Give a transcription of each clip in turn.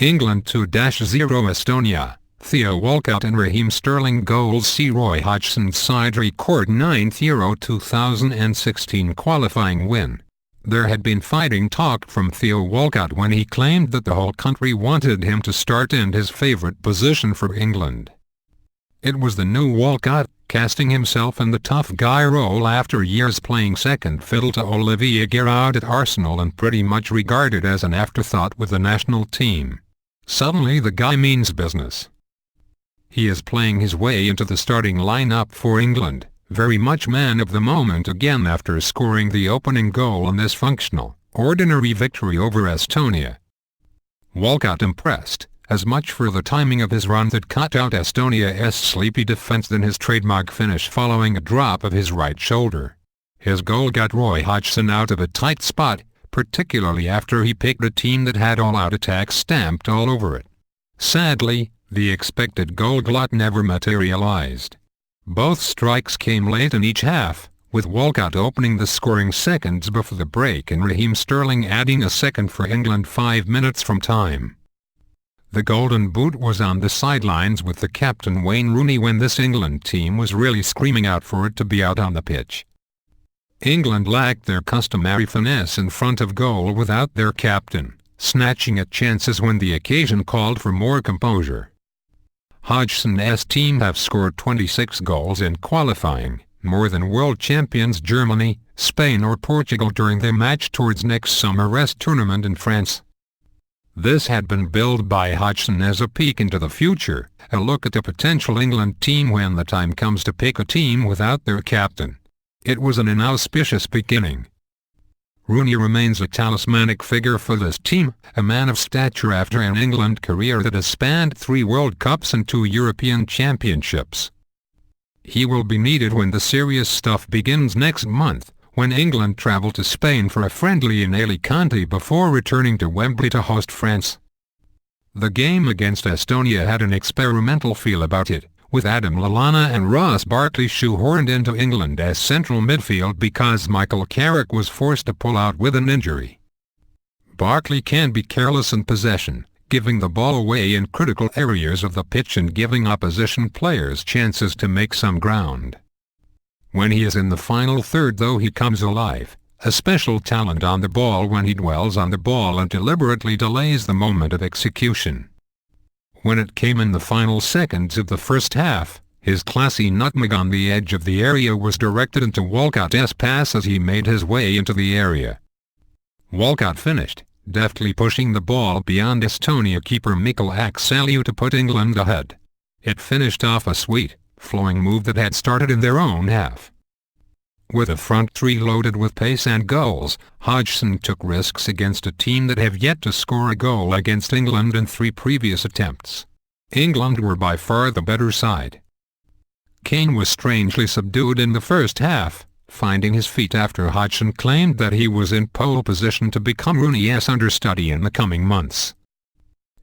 England 2-0 Estonia. Theo Walcott and Raheem Sterling goals see Roy Hodgson's side record 9th Euro 2016 qualifying win. There had been fighting talk from Theo Walcott when he claimed that the whole country wanted him to start in his favourite position for England. It was the new Walcott, casting himself in the tough guy role after years playing second fiddle to Olivier Giroud at Arsenal and pretty much regarded as an afterthought with the national team. Suddenly the guy means business. He is playing his way into the starting lineup for England, very much man of the moment again after scoring the opening goal in this functional, ordinary victory over Estonia. Walcott impressed, as much for the timing of his run that cut out Estonia's sleepy defence than his trademark finish following a drop of his right shoulder. His goal got Roy Hodgson out of a tight spot, particularly after he picked a team that had all-out attacks stamped all over it. Sadly, the expected goal glut never materialized. Both strikes came late in each half, with Walcott opening the scoring seconds before the break and Raheem Sterling adding a second for England 5 minutes from time. The Golden Boot was on the sidelines with the captain Wayne Rooney when this England team was really screaming out for it to be out on the pitch. England lacked their customary finesse in front of goal without their captain, snatching at chances when the occasion called for more composure. Hodgson's team have scored 26 goals in qualifying, more than world champions Germany, Spain or Portugal during their match towards next summer's tournament in France. This had been billed by Hodgson as a peek into the future, a look at the potential England team when the time comes to pick a team without their captain. It was an inauspicious beginning. Rooney remains a talismanic figure for this team, a man of stature after an England career that has spanned 3 World Cups and 2 European Championships. He will be needed when the serious stuff begins next month, when England travel to Spain for a friendly in Alicante before returning to Wembley to host France. The game against Estonia had an experimental feel about it, with Adam Lallana and Ross Barkley shoehorned into England as central midfield because Michael Carrick was forced to pull out with an injury. Barkley can be careless in possession, giving the ball away in critical areas of the pitch and giving opposition players chances to make some ground. When he is in the final third though he comes alive, a special talent on the ball when he dwells on the ball and deliberately delays the moment of execution. When it came in the final seconds of the first half, his classy nutmeg on the edge of the area was directed into Walcott's pass as he made his way into the area. Walcott finished, deftly pushing the ball beyond Estonia keeper Mikael Akseliu to put England ahead. It finished off a sweet, flowing move that had started in their own half. With a front three loaded with pace and goals, Hodgson took risks against a team that have yet to score a goal against England in 3 previous attempts. England were by far the better side. Kane was strangely subdued in the first half, finding his feet after Hodgson claimed that he was in pole position to become Rooney's understudy in the coming months.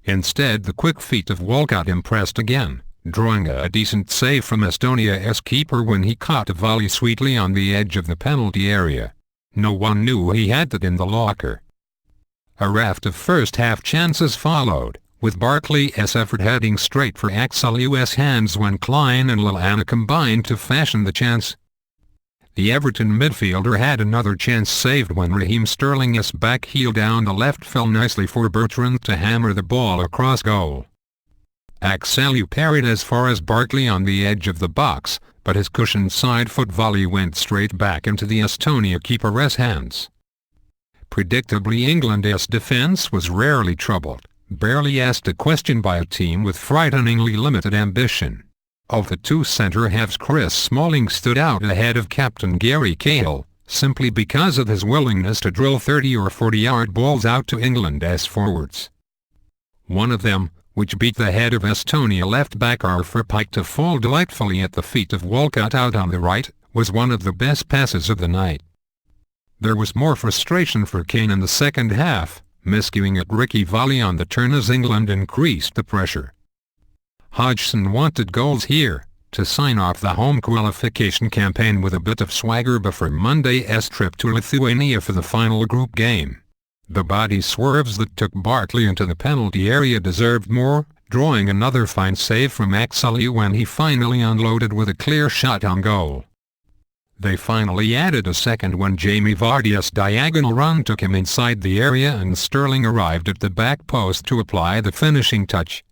Instead the quick feet of Walcott impressed again, drawing a decent save from Estonia's keeper when he caught a volley sweetly on the edge of the penalty area. No one knew he had that in the locker. A raft of first-half chances followed, with Barkley's effort heading straight for Akseliu's hands when Klein and Lallana combined to fashion the chance. The Everton midfielder had another chance saved when Raheem Sterling's back heel down the left fell nicely for Bertrand to hammer the ball across goal. Akseliu parried as far as Barkley on the edge of the box, but his cushioned side-foot volley went straight back into the Estonia keeper's hands. Predictably England's defence was rarely troubled, barely asked a question by a team with frighteningly limited ambition. Of the 2 centre-halves Chris Smalling stood out ahead of captain Gary Cahill, simply because of his willingness to drill 30 or 40-yard balls out to England's forwards. One of them, which beat the head of Estonia left-back Arthur Pike to fall delightfully at the feet of Walcott out on the right, was one of the best passes of the night. There was more frustration for Kane in the second half, miscuing at Ricky volley on the turn as England increased the pressure. Hodgson wanted goals here, to sign off the home qualification campaign with a bit of swagger before Monday's trip to Lithuania for the final group game. The body swerves that took Bartley into the penalty area deserved more, drawing another fine save from Axley when he finally unloaded with a clear shot on goal. They finally added a second when Jamie Vardy's diagonal run took him inside the area and Sterling arrived at the back post to apply the finishing touch.